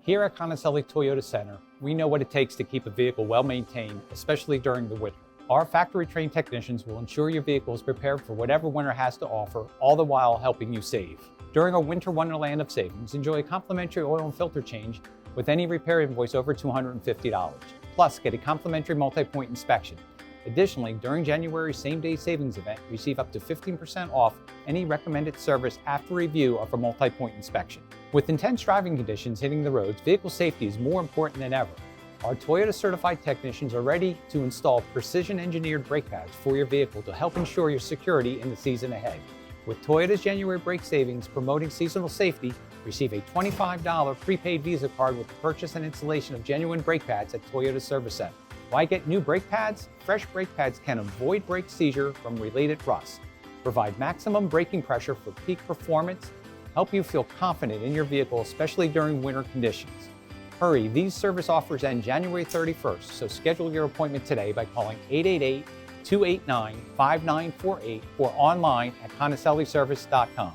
Here at Conicelli Toyota Center, we know what it takes to keep a vehicle well maintained, especially during the winter. Our factory-trained technicians will ensure your vehicle is prepared for whatever winter has to offer, all the while helping you save. During our winter wonderland of savings, enjoy a complimentary oil and filter change with any repair invoice over $250. Plus, get a complimentary multi-point inspection. Additionally, during January's same-day savings event, receive up to 15% off any recommended service after review of a multi-point inspection. With intense driving conditions hitting the roads, vehicle safety is more important than ever. Our Toyota certified technicians are ready to install precision-engineered brake pads for your vehicle to help ensure your security in the season ahead. With Toyota's January brake savings promoting seasonal safety, receive a $25 prepaid Visa card with the purchase and installation of genuine brake pads at Toyota Service Center. Why get new brake pads? Fresh brake pads can avoid brake seizure from related rust, provide maximum braking pressure for peak performance, help you feel confident in your vehicle, especially during winter conditions. Hurry, these service offers end January 31st, so schedule your appointment today by calling 888-289-5948 or online at conicelliservice.com.